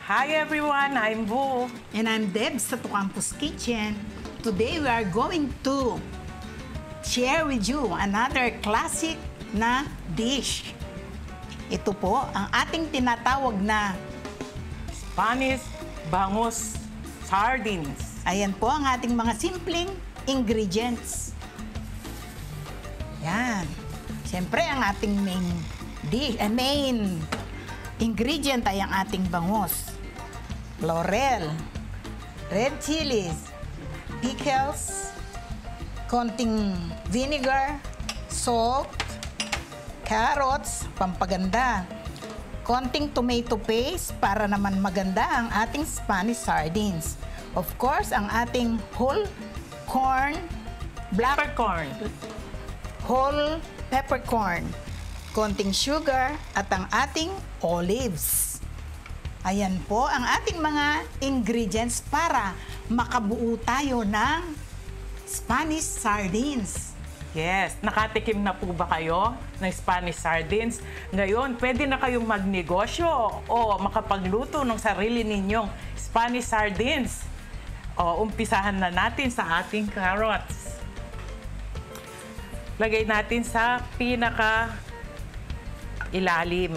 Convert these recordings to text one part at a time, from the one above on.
Hi everyone, I'm Vu. And I'm Deb sa Tucampus Kitchen. Today we are going to share with you another classic na dish. Ito po ang ating tinatawag na Spanish bangus sardines. ayan po ang ating mga simpleng ingredients. Yan. Siyempre ang ating main ingredient ay ang ating bangus. Laurel, red chilies, pickles, konting vinegar, salt, carrots, pampaganda, konting tomato paste para naman maganda ang ating Spanish sardines. Of course, ang ating whole corn, Peppercorn. whole peppercorn, konting sugar, at ang ating olives. Ayan po ang ating mga ingredients para makabuo tayo ng Spanish sardines. Yes, nakatikim na po ba kayo ng Spanish sardines? Ngayon, pwede na kayong magnegosyo o makapagluto ng sarili ninyong Spanish sardines. O, umpisahan na natin sa ating carrots. Lagay natin sa pinaka ilalim.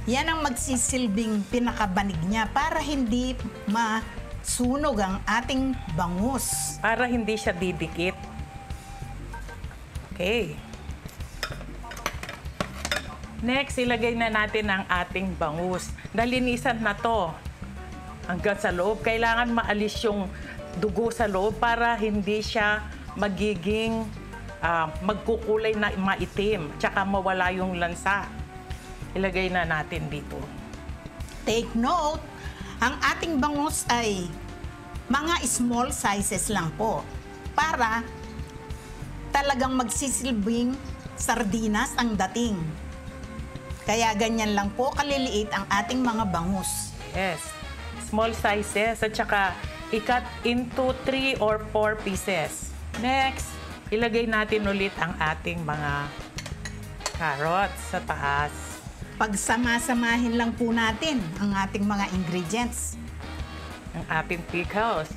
Yan ang magsisilbing pinakabanig niya para hindi masunog ang ating bangus. Para hindi siya didikit. Okay. Next, ilagay na natin ang ating bangus. Nalinisan na to hanggang sa loob. Kailangan maalis yung dugo sa loob para hindi siya magiging magkukulay na maitim, tsaka mawala yung lansa. Ilagay na natin dito. Take note, ang ating bangus ay mga small sizes lang po para talagang magsisilbing sardinas ang dating. Kaya ganyan lang po kaliliit ang ating mga bangus. Yes, small sizes at saka i-cut into 3 or 4 pieces. Next, ilagay natin ulit ang ating mga carrots sa taas. Pagsama-samahin lang po natin ang ating mga ingredients. Ang ating pickles.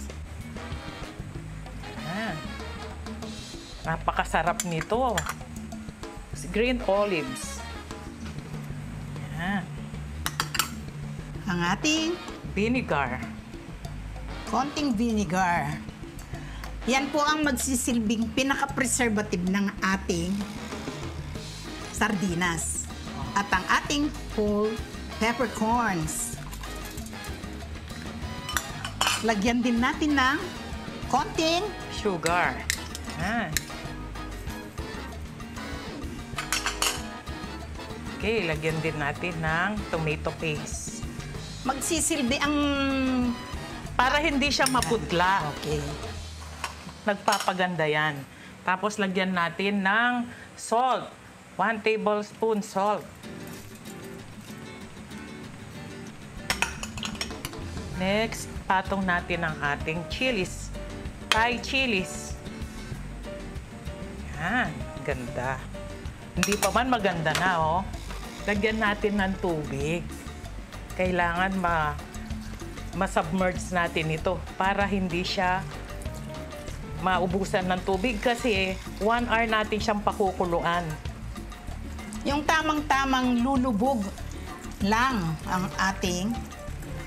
Ayan. Napakasarap nito. Green olives. Ayan. Ang ating Vinegar. konting vinegar. Yan po ang magsisilbing pinaka-preservative ng ating sardinas. At ang ating whole peppercorns. Lagyan din natin ng konting Sugar. Ayan. Okay, lagyan din natin ng tomato paste. magsisilbi ang... Para hindi siya maputla. Okay. Nagpapaganda yan. Tapos lagyan natin ng salt. 1 tablespoon salt. Next, patong natin ang ating chilies. Thai chilies. Yan, ganda. Hindi pa man maganda na, oh. Lagyan natin ng tubig. Kailangan ma-submerge natin ito para hindi siya maubusan ng tubig kasi 1 hour natin siyang pakukuluan. Yung tamang-tamang lulubog lang ang ating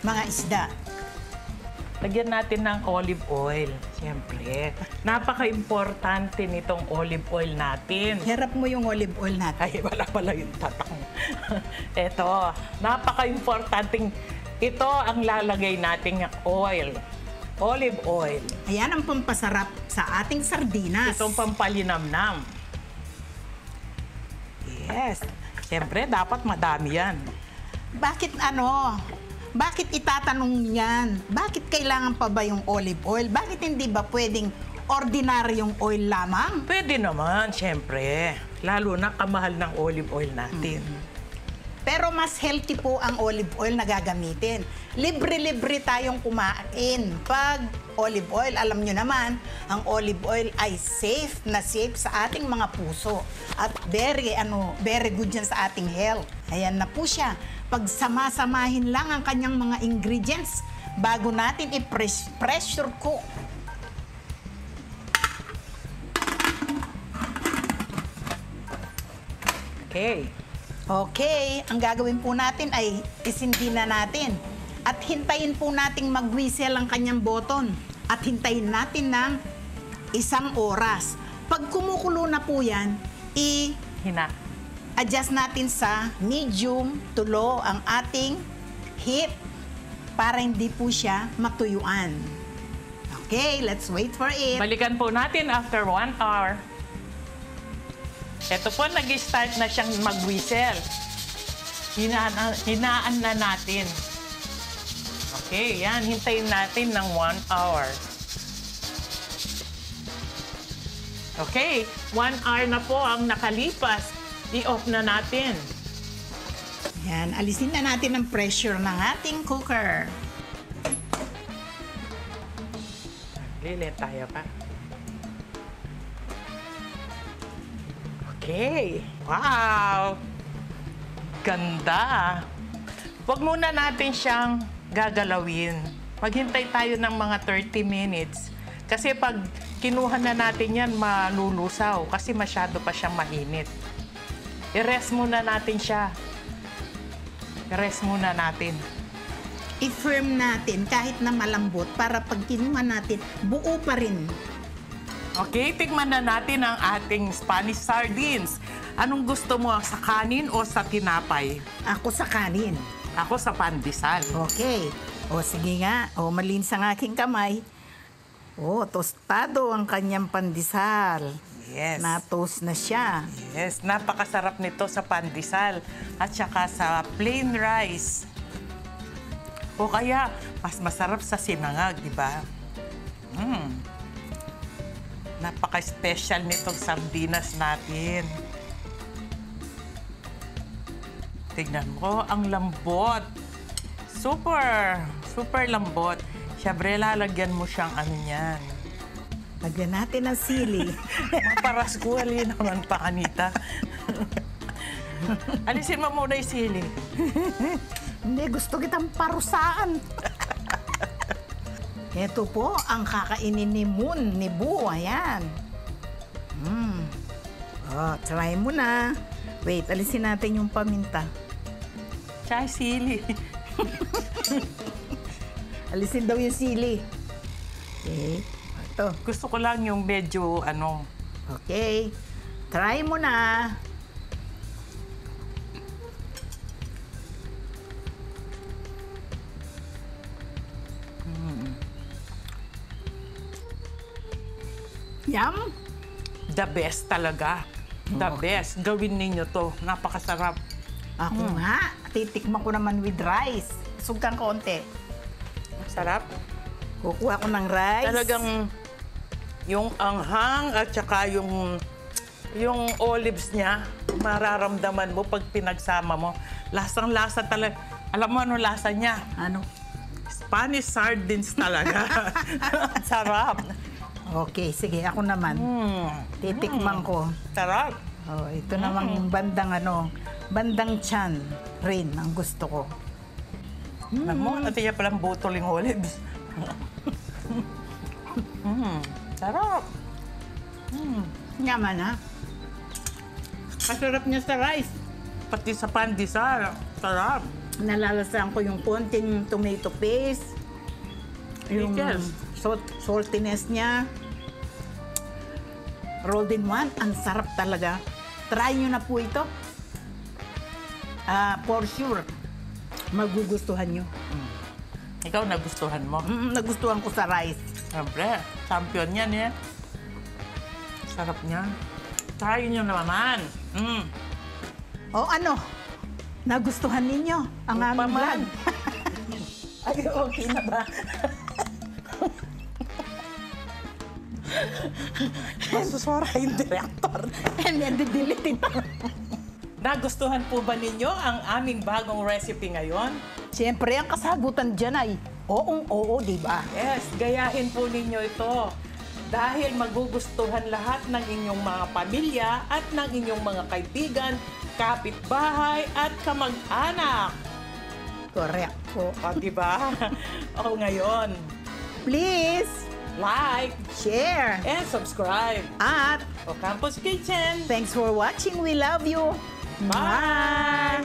mga isda. Lagyan natin ng olive oil, siyempre. Napaka-importante nitong olive oil natin. Hirap mo yung olive oil natin. Ay, wala pala yung tatang. Ito, napaka-importanting. Ito ang lalagay nating oil. Olive oil. Ayan ang pampasarap sa ating sardinas. Itong pampalinamnam. Yes. Siyempre, dapat madami yan. Bakit itatanong yan? Bakit kailangan pa ba yung olive oil? Bakit hindi ba pwedeng ordinaryong oil lamang? Pwede naman, siyempre. Lalo na kamahal ng olive oil natin. Pero mas healthy po ang olive oil na gagamitin. Libre-libre tayong kumain pag olive oil. Alam nyo naman, ang olive oil ay safe na safe sa ating mga puso. At very good yan sa ating health. Ayan na po siya. pagsama-samahin lang ang kanyang mga ingredients bago natin i-pressure cook. Okay. Okay, ang gagawin po natin ay isindi na natin. At hintayin po nating mag-whistle ang kanyang button. At hintayin natin ng 1 oras. Pag kumukulo na po yan, Hina. adjust natin sa medium to low ang ating heat para hindi po siya matuyuan. Okay, let's wait for it. Balikan po natin after 1 hour. Ito po, nag-start na siyang mag-whistle. Hinaan na natin. Okay, yan. Hintayin natin ng 1 hour. Okay, 1 hour na po ang nakalipas. I-off na natin. Yan, alisin na natin ang pressure ng ating cooker. Lilit tayo pa. Okay. Wow! Ganda! Huwag muna natin siyang gagalawin. Maghintay tayo ng mga 30 minutes. Kasi pag kinuha na natin yan, malulusaw. Kasi masyado pa siyang mainit. I-rest muna natin siya. I-rest muna natin. I-firm natin kahit na malambot para pag kinuha natin, buo pa rin. Okay, tikman na natin ang ating Spanish sardines. Anong gusto mo, sa kanin o sa tinapay? Ako sa kanin. Ako sa pandesal. Okay. O sige nga, o malinis ang aking kamay. O, tostado ang kanyang pandesal. Yes. Na-toast na siya. Yes, napakasarap nito sa pandesal at saka sa plain rice. O kaya, mas masarap sa sinangag, di ba? Napaka-special nitong sardinas natin. Tignan mo, ang lambot. Super, super lambot. Siyempre, lalagyan mo siyang ano niyan. Lagyan natin ng sili. Maparaskuali naman pa, Anita. Alisin mo muna yung sili. Hindi, gusto kitang parusaan. Ito po ang kakainin ni Moon, ni Boo. Ayan. Oh, try mo na. Wait, alisin natin yung paminta. Tsaka sili. Alisin daw yung sili. Okay. Ito. Gusto ko lang yung medyo, ano, Okay. Try mo na. Yum. the best talaga. The best. Gawin ninyo to. Napakasarap. Ako nga, titikman ko naman with rice. Sugkang konti. Sarap. Kukuha ko ng rice. Talagang yung anghang at saka yung olives niya, mararamdaman mo pag pinagsama mo. Lasang-lasa talaga. Alam mo ano lasa niya? Ano? Spanish sardines talaga. Sarap. Okay, sige, ako naman. Titikman ko. Sarap. Oh, ito namang yung bandang tiyan rin ang gusto ko. Alam mo, ito niya palang butoling olives. Sarap. Yaman ha? Masarap niya sa rice. Pati sa pandesal. Sarap. Nalalasahan ko yung konting tomato paste. Yung Yes. saltiness niya. Rolled in one. Ang sarap talaga. Try nyo na po ito. For sure. Magugustuhan nyo. Ikaw nagustuhan mo. Nagustuhan ko sa rice. Siyempre, champion yan eh. Sarap niya. Try nyo naman. O ano? Nagustuhan ninyo ang aming vlog? Ay, okay na ba? Masusora yung director. And then, delete ito. Nagustuhan po ba ninyo ang aming bagong recipe ngayon? Siyempre, ang kasagutan dyan ay oo, di ba? Yes, gayahin po ninyo ito. Dahil magugustuhan lahat ng inyong mga pamilya at ng inyong mga kaibigan, kapitbahay at kamag-anak. Correct po. O, di ba? O, ngayon, Please, like share. and subscribe. At O, Campus Kitchen. thanks for watching. We love you. Bye!